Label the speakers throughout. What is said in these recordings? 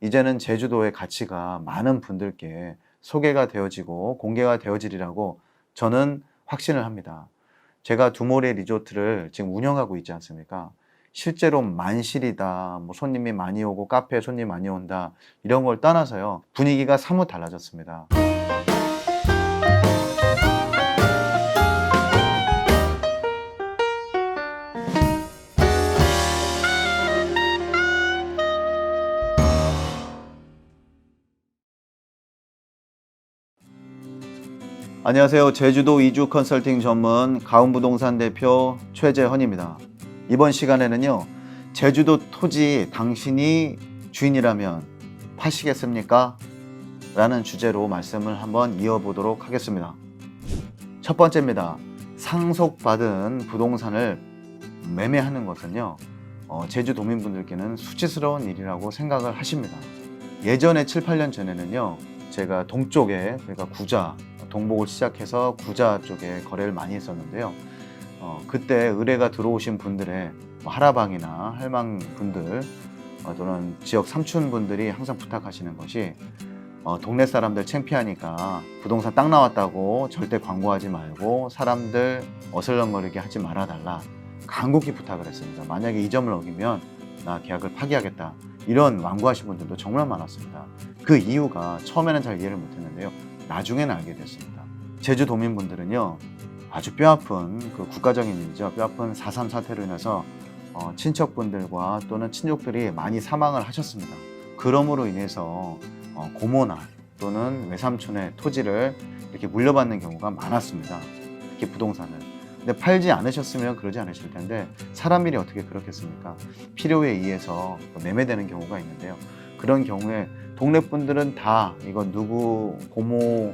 Speaker 1: 이제는 제주도의 가치가 많은 분들께 소개가 되어지고 공개가 되어지리라고 저는 확신을 합니다. 제가 두모리 리조트를 지금 운영하고 있지 않습니까? 실제로 만실이다, 뭐 손님이 많이 오고 카페에 손님이 많이 온다, 이런 걸 떠나서요, 분위기가 사뭇 달라졌습니다. 안녕하세요. 제주도 이주 컨설팅 전문 가운부동산 대표 최재헌입니다. 이번 시간에는요, 제주도 토지 당신이 주인이라면 파시겠습니까? 라는 주제로 말씀을 한번 이어보도록 하겠습니다. 첫 번째입니다. 상속받은 부동산을 매매하는 것은요, 제주도민분들께는 수치스러운 일이라고 생각을 하십니다. 예전에 7, 8년 전에는요, 제가 동쪽에, 그러니까 구자, 동복을 시작해서 구자 쪽에 거래를 많이 했었는데요. 그때 의뢰가 들어오신 분들의 하라방이나 할망분들 또는 지역 삼촌분들이 항상 부탁하시는 것이 동네 사람들 창피하니까 부동산 땅 나왔다고 절대 광고하지 말고 사람들 어슬렁거리게 하지 말아달라, 간곡히 부탁을 했습니다. 만약에 이 점을 어기면 나 계약을 파기하겠다, 이런 완고하신 분들도 정말 많았습니다. 그 이유가 처음에는 잘 이해를 못했는데요, 나중에는 알게 됐습니다. 제주도민분들은요, 아주 뼈아픈 그 국가적인 일이죠. 뼈아픈 4.3 사태로 인해서 친척분들과 또는 친족들이 많이 사망을 하셨습니다. 그러므로 인해서 고모나 또는 외삼촌의 토지를 이렇게 물려받는 경우가 많았습니다. 특히 부동산을. 근데 팔지 않으셨으면 그러지 않으실 텐데 사람 일이 어떻게 그렇겠습니까? 필요에 의해서 매매되는 경우가 있는데요. 그런 경우에 동네 분들은 다 이거 누구 고모의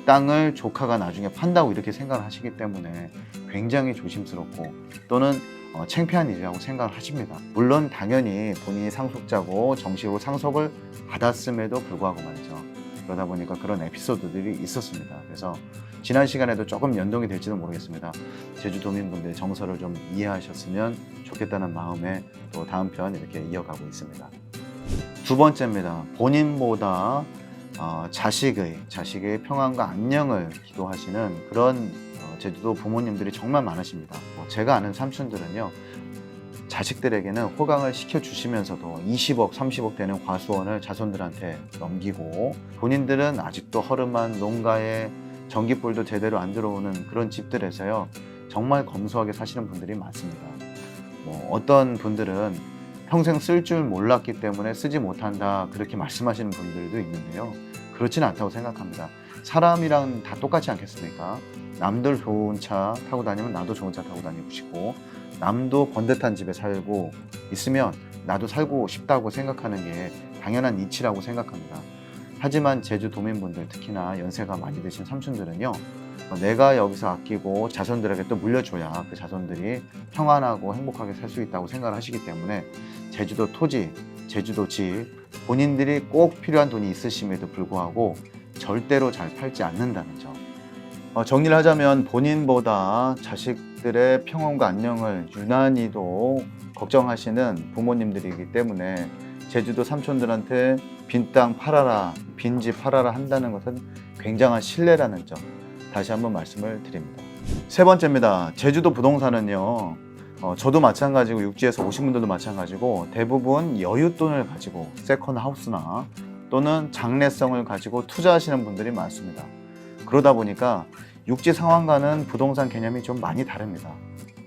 Speaker 1: 땅을 조카가 나중에 판다고 이렇게 생각을 하시기 때문에 굉장히 조심스럽고 또는 창피한 일이라고 생각을 하십니다. 물론 당연히 본인이 상속자고 정식으로 상속을 받았음에도 불구하고 말이죠. 그러다 보니까 그런 에피소드들이 있었습니다. 그래서 지난 시간에도 조금 연동이 될지도 모르겠습니다. 제주도민분들의 정서를 좀 이해하셨으면 좋겠다는 마음에 또 다음 편 이렇게 이어가고 있습니다. 두 번째입니다. 본인보다 자식의 평안과 안녕을 기도하시는 그런 제주도 부모님들이 정말 많으십니다. 제가 아는 삼촌들은요, 자식들에게는 호강을 시켜주시면서도 20억, 30억 되는 과수원을 자손들한테 넘기고 본인들은 아직도 허름한 농가에 전기불도 제대로 안 들어오는 그런 집들에서요, 정말 검소하게 사시는 분들이 많습니다. 어떤 분들은 평생 쓸 줄 몰랐기 때문에 쓰지 못한다, 그렇게 말씀하시는 분들도 있는데요. 그렇지는 않다고 생각합니다. 사람이랑 다 똑같지 않겠습니까? 남들 좋은 차 타고 다니면 나도 좋은 차 타고 다니고 싶고, 남도 번듯한 집에 살고 있으면 나도 살고 싶다고 생각하는 게 당연한 이치라고 생각합니다. 하지만 제주도민분들, 특히나 연세가 많이 드신 삼촌들은요, 내가 여기서 아끼고 자손들에게 또 물려줘야 그 자손들이 평안하고 행복하게 살 수 있다고 생각을 하시기 때문에 제주도 토지, 제주도 집, 본인들이 꼭 필요한 돈이 있으심에도 불구하고 절대로 잘 팔지 않는다는 점. 정리를 하자면 본인보다 자식들의 평온과 안녕을 유난히도 걱정하시는 부모님들이기 때문에 제주도 삼촌들한테 빈 땅 팔아라, 빈집 팔아라 한다는 것은 굉장한 신뢰라는 점, 다시 한번 말씀을 드립니다. 세 번째입니다. 제주도 부동산은요, 저도 마찬가지고 육지에서 오신 분들도 마찬가지고 대부분 여윳돈을 가지고 세컨 하우스나 또는 장래성을 가지고 투자하시는 분들이 많습니다. 그러다 보니까 육지 상황과는 부동산 개념이 좀 많이 다릅니다.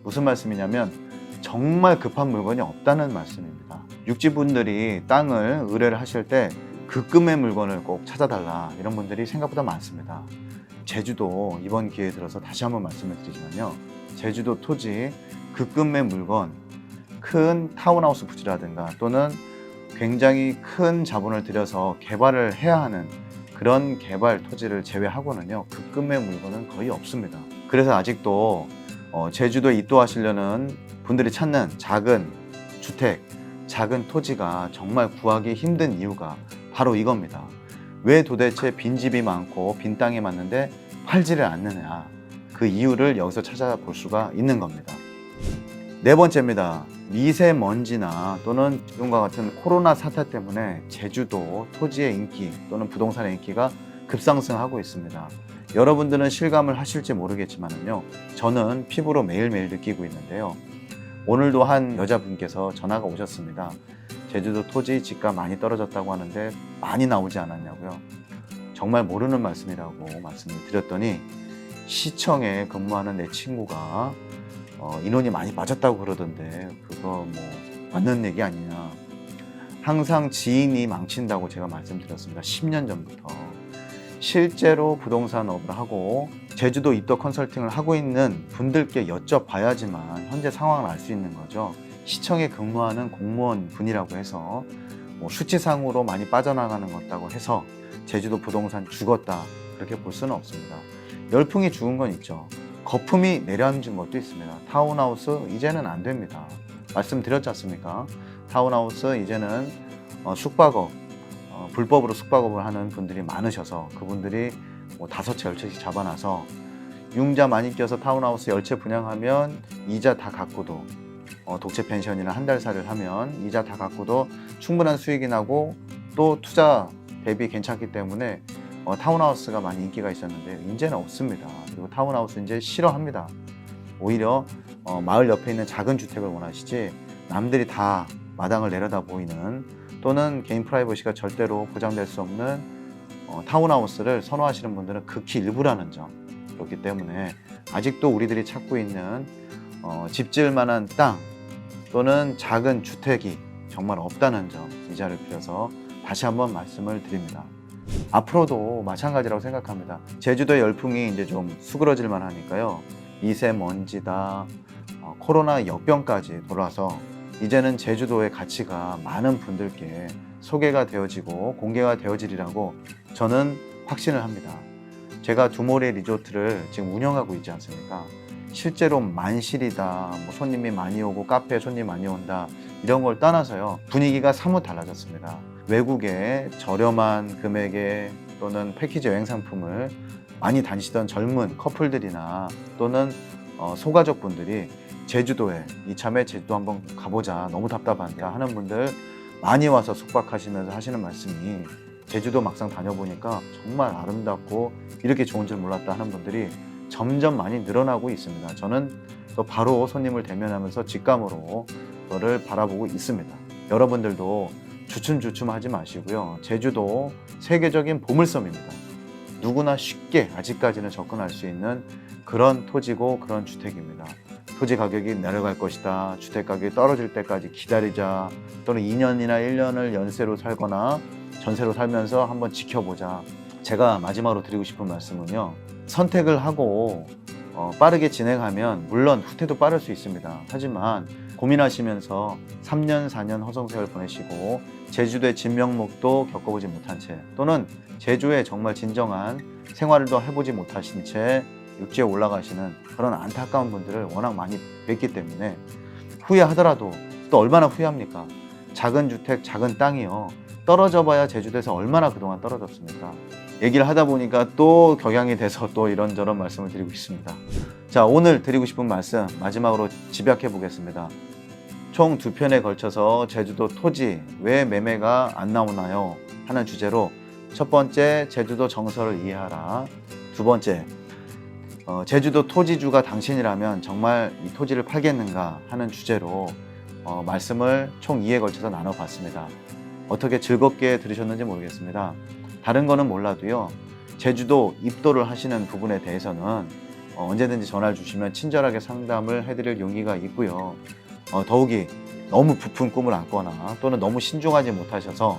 Speaker 1: 무슨 말씀이냐면 정말 급한 물건이 없다는 말씀입니다. 육지분들이 땅을 의뢰를 하실 때 급금의 물건을 꼭 찾아달라, 이런 분들이 생각보다 많습니다. 제주도 이번 기회에 들어서 다시 한번 말씀을 드리지만요, 제주도 토지 급금의 물건, 큰 타운하우스 부지라든가 또는 굉장히 큰 자본을 들여서 개발을 해야 하는 그런 개발 토지를 제외하고는요, 급금의 물건은 거의 없습니다. 그래서 아직도 제주도에 입도하시려는 분들이 찾는 작은 주택, 작은 토지가 정말 구하기 힘든 이유가 바로 이겁니다. 왜 도대체 빈집이 많고 빈 땅이 많은데 팔지를 않느냐, 그 이유를 여기서 찾아볼 수가 있는 겁니다. 네 번째입니다. 미세먼지나 또는 지금과 같은 코로나 사태 때문에 제주도 토지의 인기 또는 부동산의 인기가 급상승하고 있습니다. 여러분들은 실감을 하실지 모르겠지만요, 저는 피부로 매일매일 느끼고 있는데요. 오늘도 한 여자분께서 전화가 오셨습니다. 제주도 토지 집값 많이 떨어졌다고 하는데 많이 나오지 않았냐고요. 정말 모르는 말씀이라고 말씀을 드렸더니, 시청에 근무하는 내 친구가 인원이 많이 빠졌다고 그러던데 그거 뭐 맞는 얘기 아니냐. 항상 지인이 망친다고 제가 말씀드렸습니다. 10년 전부터. 실제로 부동산 업을 하고 제주도 입도 컨설팅을 하고 있는 분들께 여쭤봐야지만 현재 상황을 알 수 있는 거죠. 시청에 근무하는 공무원 분이라고 해서 뭐 수치상으로 많이 빠져나가는 것다고 해서 제주도 부동산 죽었다, 그렇게 볼 수는 없습니다. 열풍이 죽은 건 있죠. 거품이 내려앉은 것도 있습니다. 타운하우스 이제는 안 됩니다. 말씀드렸지 않습니까? 타운하우스 이제는 숙박업, 불법으로 숙박업을 하는 분들이 많으셔서 그분들이 뭐 5채, 10채씩 잡아놔서 융자 많이 껴서 타운하우스 10채 분양하면 이자 다 갖고도, 독채 펜션이나 한 달 살이를 하면 이자 다 갖고도 충분한 수익이 나고 또 투자 대비 괜찮기 때문에 타운하우스가 많이 인기가 있었는데 이제는 없습니다. 그리고 타운하우스 이제 싫어합니다. 오히려 마을 옆에 있는 작은 주택을 원하시지, 남들이 다 마당을 내려다 보이는 또는 개인 프라이버시가 절대로 보장될 수 없는 타운하우스를 선호하시는 분들은 극히 일부라는 점. 그렇기 때문에 아직도 우리들이 찾고 있는 집 지을 만한 땅 또는 작은 주택이 정말 없다는 점, 이 자리를 빌어서 다시 한번 말씀을 드립니다. 앞으로도 마찬가지라고 생각합니다. 제주도의 열풍이 이제 좀 수그러질만 하니까요, 미세먼지다, 코로나 역병까지 돌아서 이제는 제주도의 가치가 많은 분들께 소개가 되어지고 공개가 되어지리라고 저는 확신을 합니다. 제가 두모리 리조트를 지금 운영하고 있지 않습니까? 실제로 만실이다, 뭐 손님이 많이 오고 카페에 손님 많이 온다, 이런 걸 떠나서요, 분위기가 사뭇 달라졌습니다. 외국에 저렴한 금액에 또는 패키지 여행 상품을 많이 다니시던 젊은 커플들이나 또는 소가족 분들이 제주도에 이참에 제주도 한번 가보자, 너무 답답한다 하는 분들 많이 와서 숙박하시면서 하시는 말씀이, 제주도 막상 다녀보니까 정말 아름답고 이렇게 좋은 줄 몰랐다 하는 분들이 점점 많이 늘어나고 있습니다. 저는 또 바로 손님을 대면하면서 직감으로 그거를 바라보고 있습니다. 여러분들도 주춤주춤하지 마시고요. 제주도 세계적인 보물섬입니다. 누구나 쉽게 아직까지는 접근할 수 있는 그런 토지고 그런 주택입니다. 토지 가격이 내려갈 것이다, 주택 가격이 떨어질 때까지 기다리자, 또는 2년이나 1년을 연세로 살거나 전세로 살면서 한번 지켜보자. 제가 마지막으로 드리고 싶은 말씀은요, 선택을 하고 빠르게 진행하면 물론 후퇴도 빠를 수 있습니다. 하지만 고민하시면서 3년, 4년 허송세월 보내시고 제주도의 진면목도 겪어보지 못한 채, 또는 제주에 정말 진정한 생활을 더 해보지 못하신 채 육지에 올라가시는 그런 안타까운 분들을 워낙 많이 뵙기 때문에 후회하더라도 또 얼마나 후회합니까? 작은 주택, 작은 땅이요, 떨어져 봐야 제주도에서 얼마나 그동안 떨어졌습니까? 얘기를 하다 보니까 또 격양이 돼서 또 이런저런 말씀을 드리고 있습니다. 자, 오늘 드리고 싶은 말씀 마지막으로 집약해 보겠습니다. 총 2편에 걸쳐서 제주도 토지 왜 매매가 안 나오나요? 하는 주제로, 첫 번째, 제주도 정서를 이해하라. 두 번째, 제주도 토지주가 당신이라면 정말 이 토지를 팔겠는가 하는 주제로 말씀을 총 2회에 걸쳐서 나눠봤습니다. 어떻게 즐겁게 들으셨는지 모르겠습니다. 다른 거는 몰라도요, 제주도 입도를 하시는 부분에 대해서는 언제든지 전화를 주시면 친절하게 상담을 해드릴 용의가 있고요. 더욱이 너무 부푼 꿈을 안거나 또는 너무 신중하지 못하셔서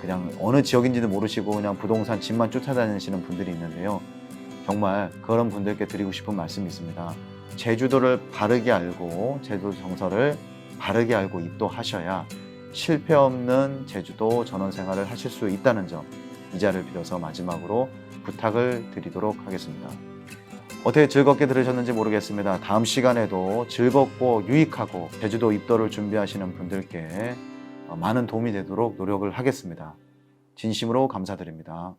Speaker 1: 그냥 어느 지역인지도 모르시고 그냥 부동산 집만 쫓아다니시는 분들이 있는데요. 정말 그런 분들께 드리고 싶은 말씀이 있습니다. 제주도를 바르게 알고 제주도 정서를 바르게 알고 입도하셔야 실패 없는 제주도 전원생활을 하실 수 있다는 점, 이 자리를 빌어서 마지막으로 부탁을 드리도록 하겠습니다. 어떻게 즐겁게 들으셨는지 모르겠습니다. 다음 시간에도 즐겁고 유익하고 제주도 입도를 준비하시는 분들께 많은 도움이 되도록 노력을 하겠습니다. 진심으로 감사드립니다.